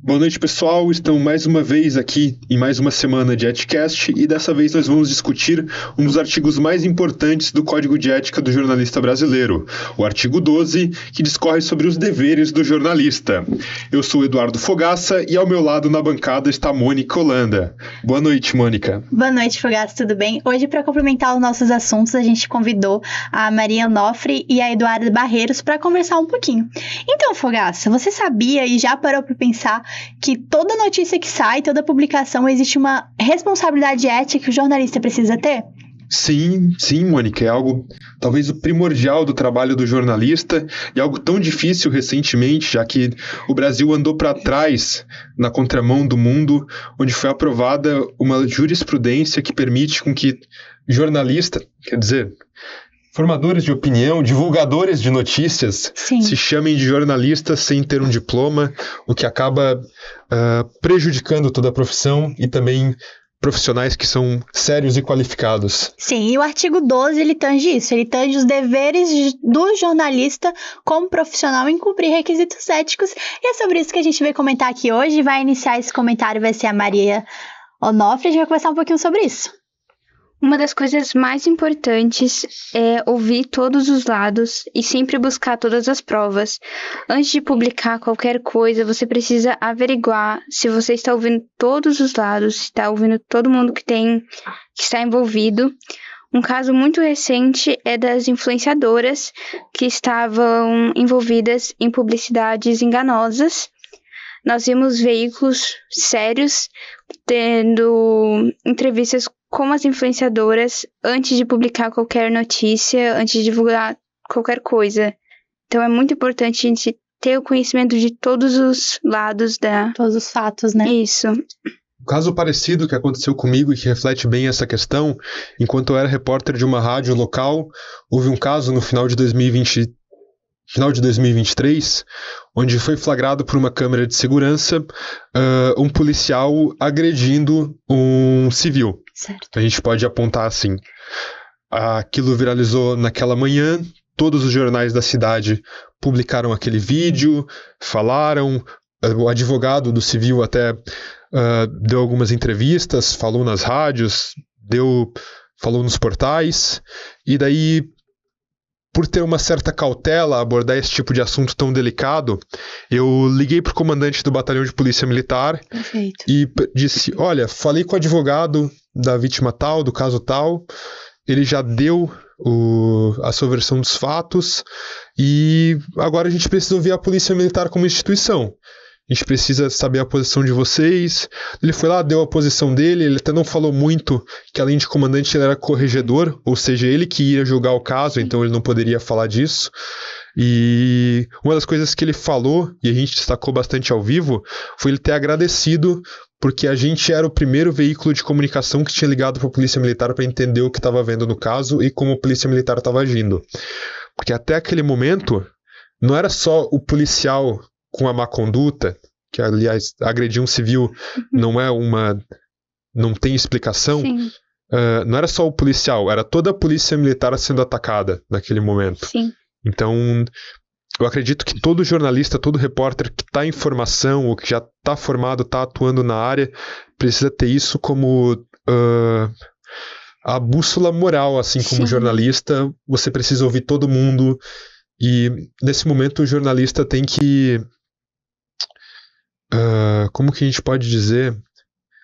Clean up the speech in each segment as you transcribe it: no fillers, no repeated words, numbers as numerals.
Boa noite, pessoal. Estamos mais uma vez aqui em mais uma semana de Etcast e dessa vez nós vamos discutir um dos artigos mais importantes do Código de Ética do Jornalista Brasileiro, o artigo 12, que discorre sobre os deveres do jornalista. Eu sou Eduardo Fogaça e ao meu lado na bancada está Mônica Holanda. Boa noite, Mônica. Boa noite, Fogaça, tudo bem? Hoje, para complementar os nossos assuntos, a gente convidou a Maria Onofre e a Eduarda Barreiros para conversar um pouquinho. Então, Fogaça, você sabia e já parou para pensar que toda notícia que sai, toda publicação, existe uma responsabilidade ética que o jornalista precisa ter? Sim, Mônica, é algo talvez o primordial do trabalho do jornalista e algo tão difícil recentemente, já que o Brasil andou para trás na contramão do mundo, onde foi aprovada uma jurisprudência que permite com que jornalista, quer dizer, formadores de opinião, divulgadores de notícias, se chamem de jornalistas sem ter um diploma, o que acaba prejudicando toda a profissão e também profissionais que são sérios e qualificados. Sim, e o artigo 12, ele tange isso, ele tange os deveres do jornalista como profissional em cumprir requisitos éticos, e é sobre isso que a gente vai comentar aqui hoje. Vai iniciar esse comentário, vai ser a Maria Onofre, a gente vai conversar um pouquinho sobre isso. Uma das coisas mais importantes é ouvir todos os lados e sempre buscar todas as provas. Antes de publicar qualquer coisa, você precisa averiguar se você está ouvindo todos os lados, se está ouvindo todo mundo que está envolvido. Um caso muito recente é das influenciadoras que estavam envolvidas em publicidades enganosas. Nós vimos veículos sérios tendo entrevistas com as influenciadoras antes de publicar qualquer notícia, antes de divulgar qualquer coisa. Então é muito importante a gente ter o conhecimento de todos os lados todos os fatos, né? Isso. Um caso parecido que aconteceu comigo e que reflete bem essa questão, enquanto eu era repórter de uma rádio local, houve um caso no final de 2023, onde foi flagrado por uma câmera de segurança um policial agredindo um civil. Certo. A gente pode apontar assim. Aquilo viralizou naquela manhã, todos os jornais da cidade publicaram aquele vídeo, falaram, o advogado do civil até deu algumas entrevistas, falou nas rádios, falou nos portais, e daí, por ter uma certa cautela a abordar esse tipo de assunto tão delicado, eu liguei para o comandante do batalhão de polícia militar. Perfeito. E disse, olha, falei com o advogado da vítima tal, do caso tal, ele já deu a sua versão dos fatos e agora a gente precisa ouvir a polícia militar como instituição. A gente precisa saber a posição de vocês. Ele foi lá, deu a posição dele, ele até não falou muito que além de comandante ele era corregedor, ou seja, ele que ia julgar o caso, então ele não poderia falar disso. E uma das coisas que ele falou, e a gente destacou bastante ao vivo, foi ele ter agradecido porque a gente era o primeiro veículo de comunicação que tinha ligado para a Polícia Militar para entender o que estava vendo no caso e como a Polícia Militar estava agindo. Porque até aquele momento, não era só o policial com a má conduta, que aliás, agredir um civil não tem explicação. Não era só o policial, era toda a polícia militar sendo atacada naquele momento. Sim. Então, eu acredito que todo jornalista, todo repórter que está em formação ou que já está formado, está atuando na área, precisa ter isso como a bússola moral, assim como jornalista, você precisa ouvir todo mundo e nesse momento o jornalista tem que como que a gente pode dizer?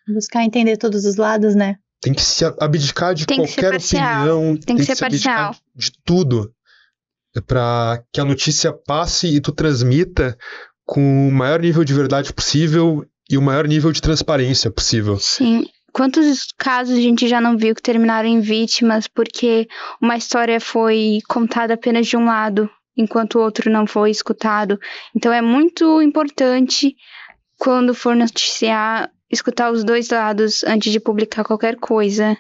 Buscar entender todos os lados, né? Tem que se abdicar de qualquer opinião. Tem que ser parcial. De tudo. Para que a notícia passe e tu transmita com o maior nível de verdade possível e o maior nível de transparência possível. Sim. Quantos casos a gente já não viu que terminaram em vítimas porque uma história foi contada apenas de um lado, enquanto o outro não foi escutado? Então é muito importante, quando for noticiar, escutar os dois lados antes de publicar qualquer coisa.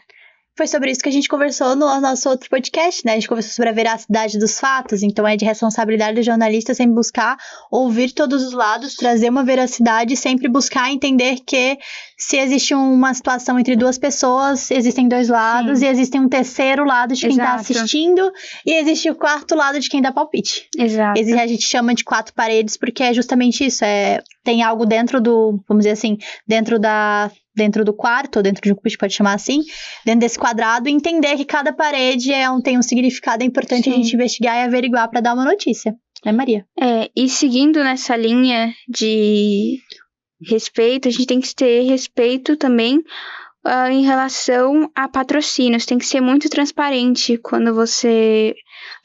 Foi sobre isso que a gente conversou no nosso outro podcast, né? A gente conversou sobre a veracidade dos fatos, então é de responsabilidade do jornalista sempre buscar ouvir todos os lados, trazer uma veracidade e sempre buscar entender que se existe uma situação entre duas pessoas, existem dois lados. Sim. E existe um terceiro lado de quem está assistindo e existe o quarto lado de quem dá palpite. Exato. A gente chama de quatro paredes porque é justamente isso, tem algo dentro do, vamos dizer assim, dentro do quarto, ou dentro de um cubo, a gente pode chamar assim, dentro desse quadrado, e entender que cada parede tem um significado, é importante a gente investigar e averiguar para dar uma notícia. Né, Maria? E seguindo nessa linha de respeito, a gente tem que ter respeito também em relação a patrocínios. Tem que ser muito transparente quando você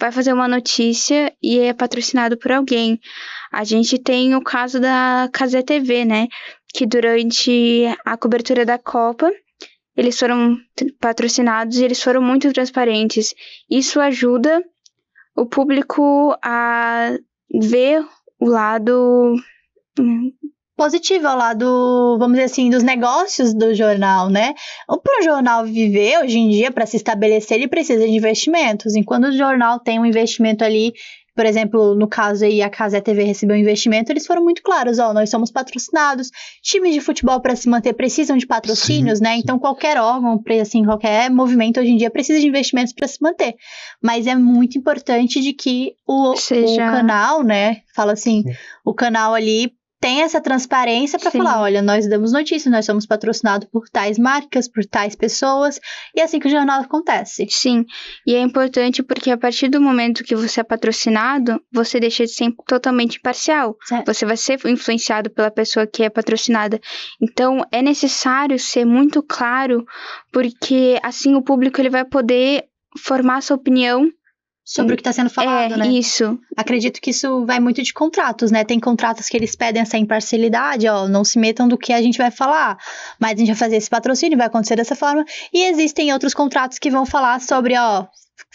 vai fazer uma notícia e é patrocinado por alguém. A gente tem o caso da Cazé TV, né? Que durante a cobertura da Copa, eles foram patrocinados e eles foram muito transparentes. Isso ajuda o público a ver o lado positivo, ao lado, vamos dizer assim, dos negócios do jornal, né? Para o jornal viver, hoje em dia, para se estabelecer, ele precisa de investimentos. Enquanto o jornal tem um investimento ali, por exemplo, no caso aí, a Cazé TV recebeu um investimento, eles foram muito claros, nós somos patrocinados, times de futebol para se manter precisam de patrocínios, né? Então, qualquer órgão, assim, qualquer movimento hoje em dia precisa de investimentos para se manter. Mas é muito importante de que o canal, né, fala assim, o canal ali tem essa transparência para falar, olha, nós damos notícias, nós somos patrocinados por tais marcas, por tais pessoas, e é assim que o jornal acontece. Sim, e é importante porque a partir do momento que você é patrocinado, você deixa de ser totalmente imparcial. Certo. Você vai ser influenciado pela pessoa que é patrocinada. Então, é necessário ser muito claro, porque assim o público ele vai poder formar sua opinião sobre o que está sendo falado, né? Isso. Acredito que isso vai muito de contratos, né? Tem contratos que eles pedem essa imparcialidade, não se metam do que a gente vai falar, mas a gente vai fazer esse patrocínio, vai acontecer dessa forma. E existem outros contratos que vão falar sobre,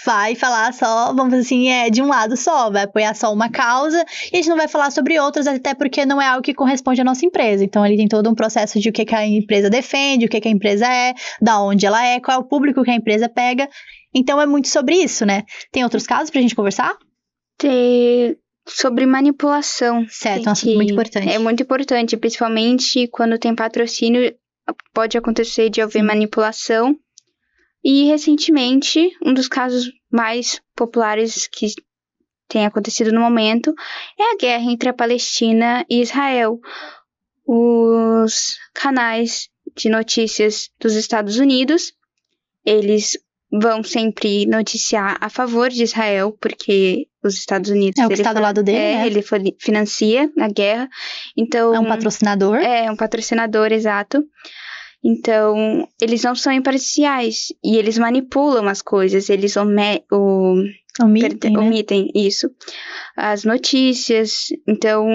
vai falar só, vamos dizer assim, de um lado só, vai apoiar só uma causa, e a gente não vai falar sobre outras, até porque não é algo que corresponde à nossa empresa. Então, ali tem todo um processo de o que a empresa defende, o que a empresa é, da onde ela é, qual é o público que a empresa pega. Então, é muito sobre isso, né? Tem outros casos pra gente conversar? Sobre manipulação. Certo, é um assunto muito importante. É muito importante, principalmente quando tem patrocínio, pode acontecer de haver manipulação. E, recentemente, um dos casos mais populares que tem acontecido no momento é a guerra entre a Palestina e Israel. Os canais de notícias dos Estados Unidos, eles vão sempre noticiar a favor de Israel, porque os Estados Unidos... É o que está do lado dele, né? Ele financia a guerra. Então, é um patrocinador. É um patrocinador, exato. Então, eles não são imparciais. E eles manipulam as coisas. Eles omitem isso. As notícias. Então,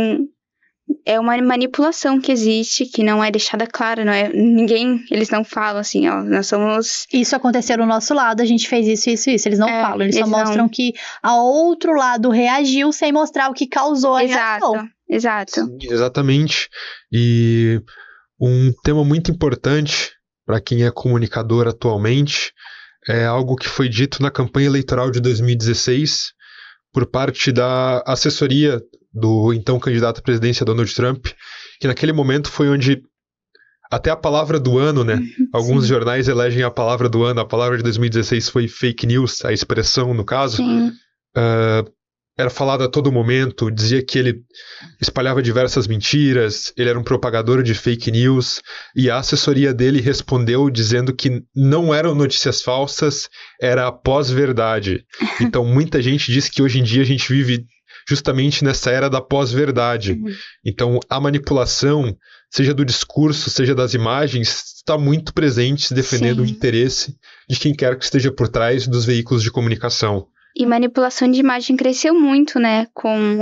é uma manipulação que existe, que não é deixada clara, não é? Eles não falam assim, nós somos... Isso aconteceu do nosso lado, a gente fez isso. Eles não falam, eles só mostram que a outro lado reagiu sem mostrar o que causou a reação. Exato. Sim, exatamente. E um tema muito importante para quem é comunicador atualmente é algo que foi dito na campanha eleitoral de 2016 por parte da assessoria do então candidato à presidência Donald Trump, que naquele momento foi onde até a palavra do ano, né? Alguns jornais elegem a palavra do ano, a palavra de 2016 foi fake news, a expressão no caso. Era falado a todo momento, dizia que ele espalhava diversas mentiras, ele era um propagador de fake news, e a assessoria dele respondeu dizendo que não eram notícias falsas, era a pós-verdade. Então muita gente diz que hoje em dia a gente vive justamente nessa era da pós-verdade. Então a manipulação, seja do discurso, seja das imagens, está muito presente defendendo o interesse de quem quer que esteja por trás dos veículos de comunicação. E manipulação de imagem cresceu muito, né, com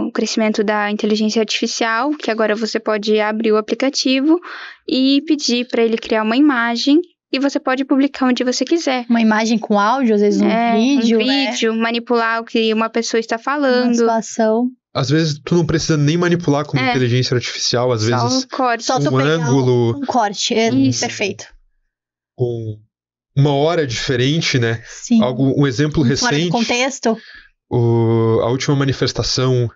o crescimento da inteligência artificial, que agora você pode abrir o aplicativo e pedir para ele criar uma imagem e você pode publicar onde você quiser. Uma imagem com áudio, às vezes vídeo, manipular o que uma pessoa está falando. Uma situação. Às vezes tu não precisa nem manipular com inteligência artificial, às vezes um corte. Só um ângulo... Um corte, perfeito. Com uma hora diferente, né? Sim. Um exemplo recente. Fora de contexto. A última manifestação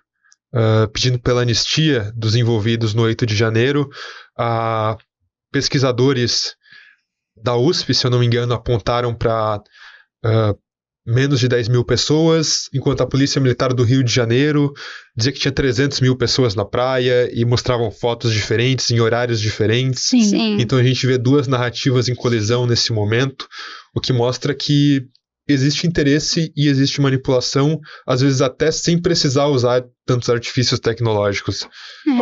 pedindo pela anistia dos envolvidos no 8 de janeiro, pesquisadores da USP, se eu não me engano, apontaram para menos de 10 mil pessoas, enquanto a Polícia Militar do Rio de Janeiro dizia que tinha 300 mil pessoas na praia e mostravam fotos diferentes, em horários diferentes. Sim. Então a gente vê duas narrativas em colisão nesse momento, o que mostra que existe interesse e existe manipulação, às vezes até sem precisar usar tantos artifícios tecnológicos.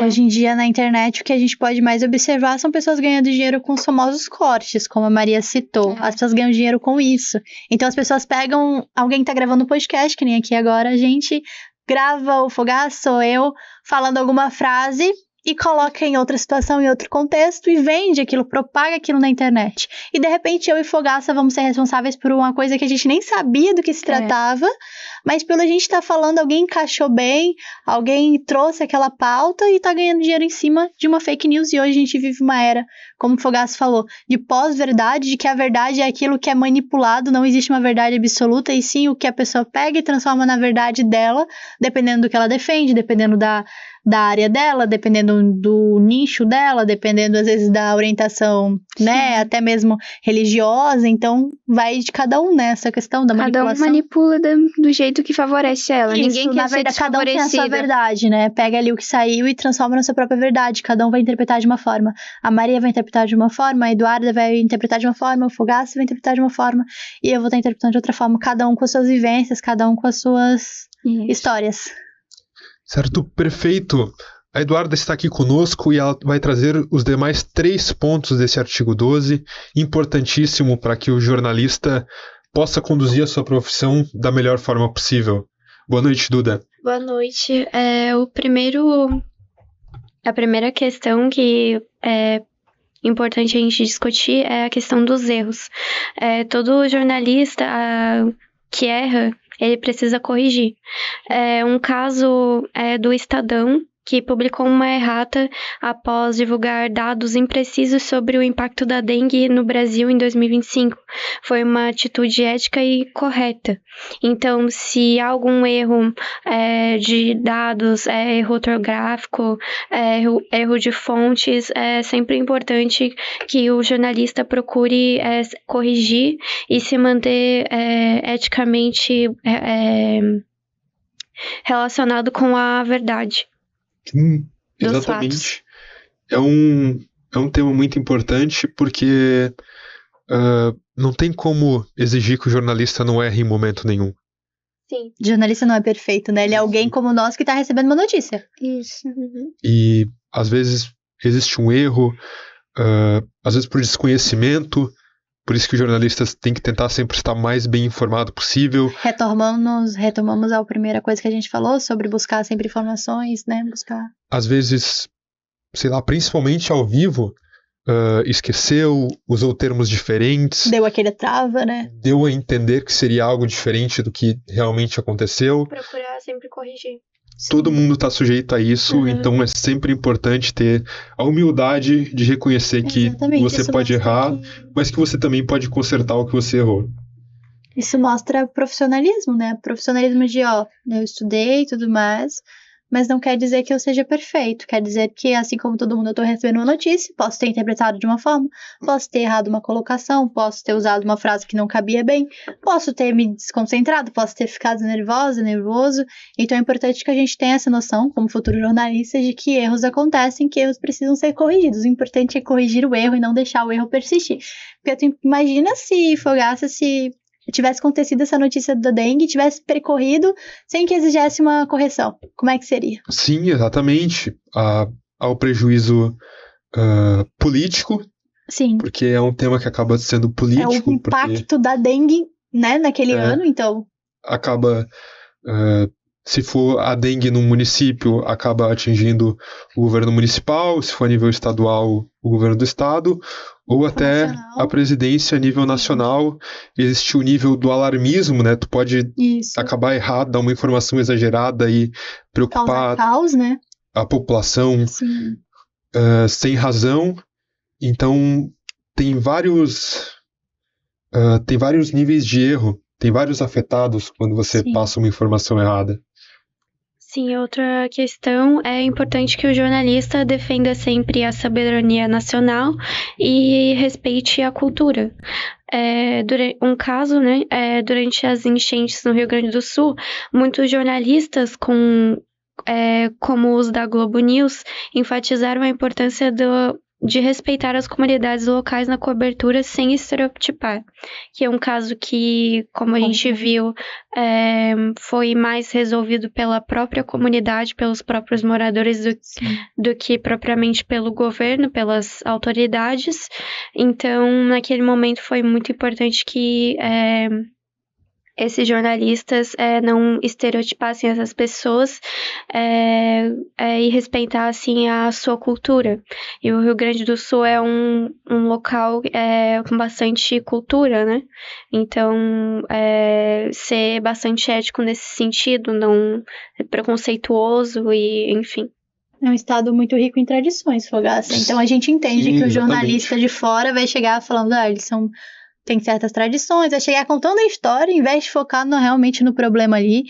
Hoje em dia, na internet, o que a gente pode mais observar são pessoas ganhando dinheiro com os famosos cortes, como a Maria citou. As pessoas ganham dinheiro com isso. Então, as pessoas pegam... Alguém tá gravando um podcast, que nem aqui agora, a gente grava o Fogaça ou eu falando alguma frase e coloca em outra situação, em outro contexto, e vende aquilo, propaga aquilo na internet. E, de repente, eu e Fogaça vamos ser responsáveis por uma coisa que a gente nem sabia do que se tratava, mas pelo a gente estar falando, alguém encaixou bem, alguém trouxe aquela pauta e tá ganhando dinheiro em cima de uma fake news. E hoje a gente vive uma era, como o Fogaça falou, de pós-verdade, de que a verdade é aquilo que é manipulado, não existe uma verdade absoluta, e sim o que a pessoa pega e transforma na verdade dela, dependendo do que ela defende, dependendo da área dela, dependendo do nicho dela, dependendo, às vezes, da orientação, né, até mesmo religiosa. Então, vai de cada um, né, essa questão da manipulação. Cada um manipula do jeito que favorece ela. Isso, Ninguém quer na ser verdade, cada um tem a sua desfavorecida. verdade, né, pega ali o que saiu e transforma na sua própria verdade. Cada um vai interpretar de uma forma. A Maria vai interpretar de uma forma, a Eduarda vai interpretar de uma forma, o Fogaça vai interpretar de uma forma, e eu vou estar interpretando de outra forma, cada um com as suas vivências, cada um com as suas histórias. Certo, perfeito. A Eduarda está aqui conosco e ela vai trazer os demais 3 pontos desse artigo 12, importantíssimo para que o jornalista possa conduzir a sua profissão da melhor forma possível. Boa noite, Duda. Boa noite. A primeira questão que é importante a gente discutir é a questão dos erros. Todo jornalista que erra, ele precisa corrigir. Um caso do Estadão, que publicou uma errata após divulgar dados imprecisos sobre o impacto da dengue no Brasil em 2025. Foi uma atitude ética e correta. Então, se há algum erro de dados, erro ortográfico, erro de fontes, é sempre importante que o jornalista procure corrigir e se manter eticamente relacionado com a verdade. Exatamente. É um tema muito importante porque não tem como exigir que o jornalista não erre em momento nenhum. Sim. O jornalista não é perfeito, né? Ele é alguém como nós que tá recebendo uma notícia. Isso. Uhum. E às vezes existe um erro, às vezes por desconhecimento. Por isso que os jornalistas têm que tentar sempre estar mais bem informado possível. Retomamos a primeira coisa que a gente falou sobre buscar sempre informações, né? Às vezes, sei lá, principalmente ao vivo, esqueceu, usou termos diferentes. Deu aquele trava, né? Deu a entender que seria algo diferente do que realmente aconteceu. Procurar sempre corrigir. Todo mundo está sujeito a isso, então é sempre importante ter a humildade de reconhecer que você pode errar, mas que você também pode consertar o que você errou. Isso mostra profissionalismo, né? Profissionalismo de, eu estudei e tudo mais, mas não quer dizer que eu seja perfeito. Quer dizer que, assim como todo mundo, eu tô recebendo uma notícia, posso ter interpretado de uma forma, posso ter errado uma colocação, posso ter usado uma frase que não cabia bem, posso ter me desconcentrado, posso ter ficado nervoso. Então é importante que a gente tenha essa noção, como futuro jornalista, de que erros acontecem, que erros precisam ser corrigidos. O importante é corrigir o erro e não deixar o erro persistir. Porque imagina se Fogaça, se tivesse acontecido essa notícia da dengue, tivesse percorrido sem que exigisse uma correção. Como é que seria? Sim, exatamente. Há o prejuízo político. Sim. Porque é um tema que acaba sendo político. É o impacto da dengue, né, naquele ano, então. Acaba, se for a dengue num município, acaba atingindo o governo municipal, se for a nível estadual, o governo do estado, ou até a presidência a nível nacional. Existe o nível do alarmismo, né? Tu pode acabar errado, dar uma informação exagerada e preocupar caos, né? A população sem razão. Então, tem vários níveis de erro, tem vários afetados quando você passa uma informação errada. Sim, outra questão é importante que o jornalista defenda sempre a soberania nacional e respeite a cultura. Um caso, né, durante as enchentes no Rio Grande do Sul, muitos jornalistas, como os da Globo News, enfatizaram a importância de respeitar as comunidades locais na cobertura sem estereotipar, que é um caso que, como a gente viu, foi mais resolvido pela própria comunidade, pelos próprios moradores do que propriamente pelo governo, pelas autoridades. Então, naquele momento foi muito importante que esses jornalistas não estereotipassem essas pessoas e respeitassem a sua cultura. E o Rio Grande do Sul é um local com bastante cultura, né? Então, ser bastante ético nesse sentido, não preconceituoso e, enfim. É um estado muito rico em tradições, Fogaça. Então a gente entende que o jornalista de fora vai chegar falando, eles tem certas tradições, vai chegar contando a história, em vez de focar realmente no problema ali.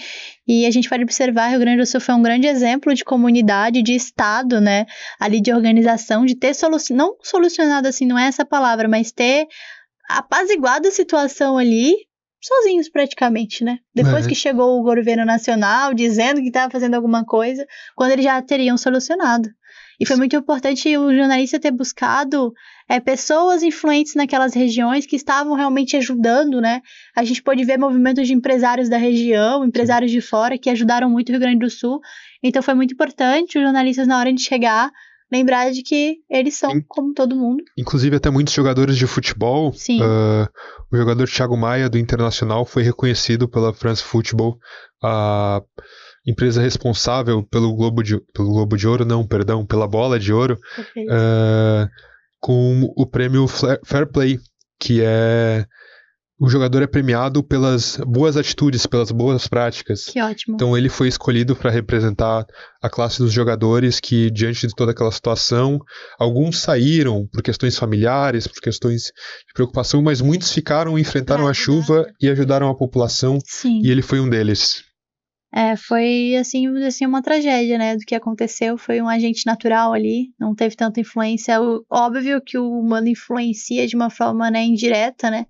E a gente pode observar, o Rio Grande do Sul foi um grande exemplo de comunidade, de estado, né, ali de organização, de ter não solucionado assim, não é essa palavra, mas ter apaziguado a situação ali, sozinhos praticamente, né? Depois que chegou o governo nacional dizendo que estava fazendo alguma coisa, quando eles já teriam solucionado. E foi muito importante o jornalista ter buscado pessoas influentes naquelas regiões que estavam realmente ajudando, né? A gente pôde ver movimentos de empresários da região, empresários de fora, que ajudaram muito o Rio Grande do Sul. Então foi muito importante os jornalistas, na hora de chegar, lembrar de que eles são como todo mundo. Inclusive até muitos jogadores de futebol. Sim. O jogador Thiago Maia, do Internacional, foi reconhecido pela France Football, a empresa responsável pelo Globo de Ouro, não, perdão, pela Bola de Ouro, com o prêmio Fair Play, que o jogador é premiado pelas boas atitudes, pelas boas práticas. Que ótimo. Então ele foi escolhido para representar a classe dos jogadores que, diante de toda aquela situação, alguns saíram por questões familiares, por questões de preocupação, mas muitos ficaram, enfrentaram a chuva e ajudaram a população. Sim. E ele foi um deles. Foi assim uma tragédia, né, do que aconteceu. Foi um agente natural ali, não teve tanta influência. Óbvio que o humano influencia de uma forma, né, indireta, né,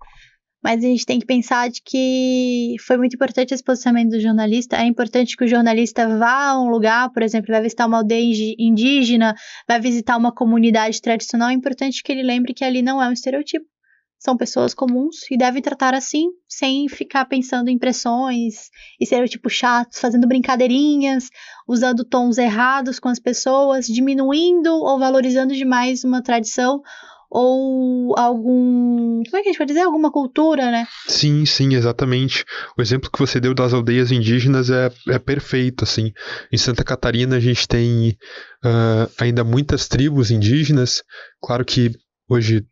mas a gente tem que pensar de que foi muito importante esse posicionamento do jornalista. É importante que o jornalista vá a um lugar, por exemplo, vai visitar uma aldeia indígena, vai visitar uma comunidade tradicional. É importante que ele lembre que ali não é um estereotipo. São pessoas comuns e devem tratar assim, sem ficar pensando em pressões, estereotipos chatos, fazendo brincadeirinhas, usando tons errados com as pessoas, diminuindo ou valorizando demais uma tradição ou como é que a gente pode dizer? Alguma cultura, né? Sim, exatamente. O exemplo que você deu das aldeias indígenas é perfeito, assim. Em Santa Catarina a gente tem ainda muitas tribos indígenas. Claro que hoje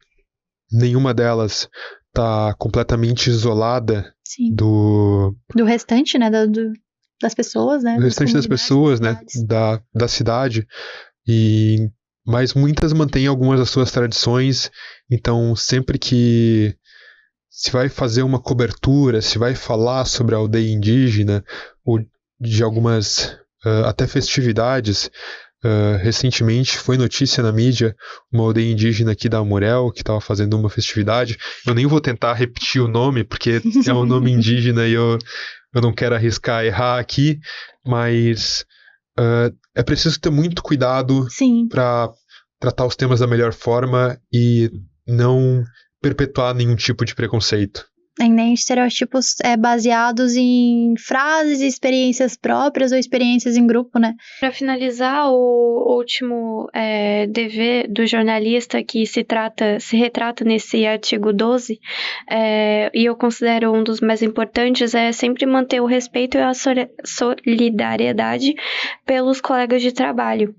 nenhuma delas está completamente isolada do restante, né, das pessoas, né? Do restante das pessoas, né, da cidade. Mas muitas mantêm algumas das suas tradições, então sempre que se vai fazer uma cobertura, se vai falar sobre a aldeia indígena, ou de algumas até festividades, recentemente foi notícia na mídia uma aldeia indígena aqui da Amurel que estava fazendo uma festividade. Eu nem vou tentar repetir o nome, porque é um nome indígena e eu não quero arriscar errar aqui, mas é preciso ter muito cuidado para tratar os temas da melhor forma e não perpetuar nenhum tipo de preconceito. E nem estereótipos baseados em frases e experiências próprias ou experiências em grupo, né? Para finalizar, o último dever do jornalista que se retrata nesse artigo 12, e eu considero um dos mais importantes, é sempre manter o respeito e a solidariedade pelos colegas de trabalho.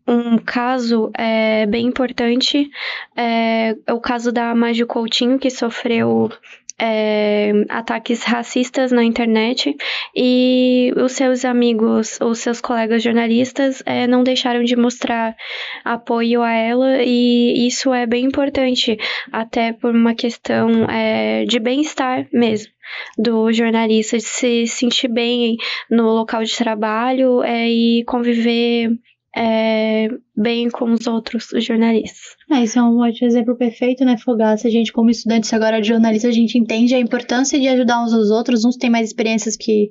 Um caso bem importante é o caso da Maju Coutinho, que sofreu ataques racistas na internet, e os seus amigos ou seus colegas jornalistas não deixaram de mostrar apoio a ela, e isso é bem importante, até por uma questão de bem-estar mesmo do jornalista, de se sentir bem no local de trabalho e conviver bem com os outros jornalistas. Isso é um ótimo exemplo perfeito, né, Fogaça? A gente, como estudantes agora de jornalistas, a gente entende a importância de ajudar uns aos outros. Uns têm mais experiências que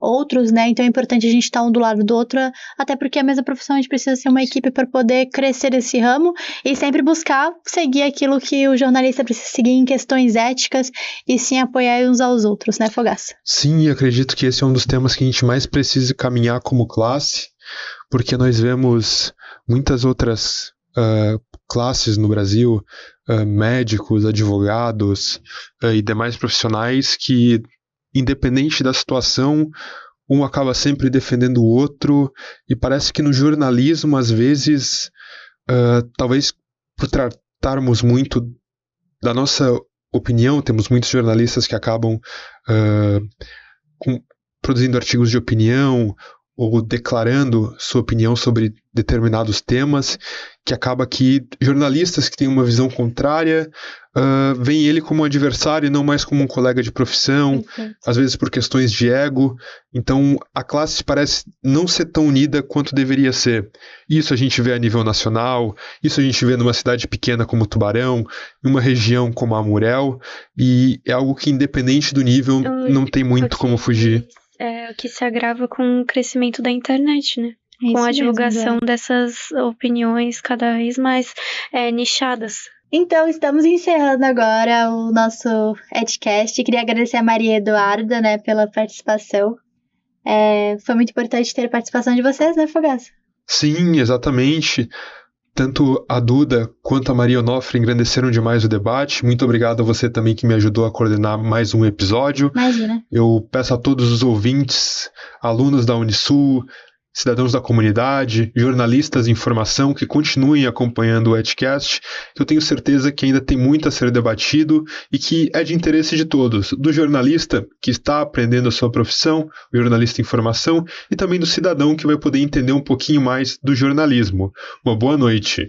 outros, né? Então é importante a gente estar um do lado do outro, até porque a mesma profissão a gente precisa ser uma equipe para poder crescer nesse ramo e sempre buscar seguir aquilo que o jornalista precisa seguir em questões éticas e sim apoiar uns aos outros, né, Fogaça? Sim, acredito que esse é um dos temas que a gente mais precisa caminhar como classe, porque nós vemos muitas outras classes no Brasil, médicos, advogados e demais profissionais que, independente da situação, um acaba sempre defendendo o outro, e parece que no jornalismo, às vezes, talvez por tratarmos muito da nossa opinião, temos muitos jornalistas que acabam produzindo artigos de opinião ou declarando sua opinião sobre determinados temas, que acaba que jornalistas que têm uma visão contrária veem ele como um adversário e não mais como um colega de profissão, às vezes por questões de ego. Então a classe parece não ser tão unida quanto deveria ser. Isso a gente vê a nível nacional, isso a gente vê numa cidade pequena como Tubarão, numa região como a Amurel, e é algo que, independente do nível, não tem muito como fugir. O que se agrava com o crescimento da internet, né? Com a divulgação dessas opiniões cada vez mais nichadas. Então, estamos encerrando agora o nosso Edcast. Queria agradecer a Maria Eduarda, né, pela participação. Foi muito importante ter a participação de vocês, né, Fogaça? Sim, exatamente. Tanto a Duda quanto a Maria Onofre engrandeceram demais o debate. Muito obrigado a você também que me ajudou a coordenar mais um episódio. Imagina. Eu peço a todos os ouvintes, alunos da Unisul, cidadãos da comunidade, jornalistas de informação que continuem acompanhando o Edcast, que eu tenho certeza que ainda tem muito a ser debatido e que é de interesse de todos, do jornalista que está aprendendo a sua profissão, o jornalista de informação, e também do cidadão que vai poder entender um pouquinho mais do jornalismo. Uma boa noite.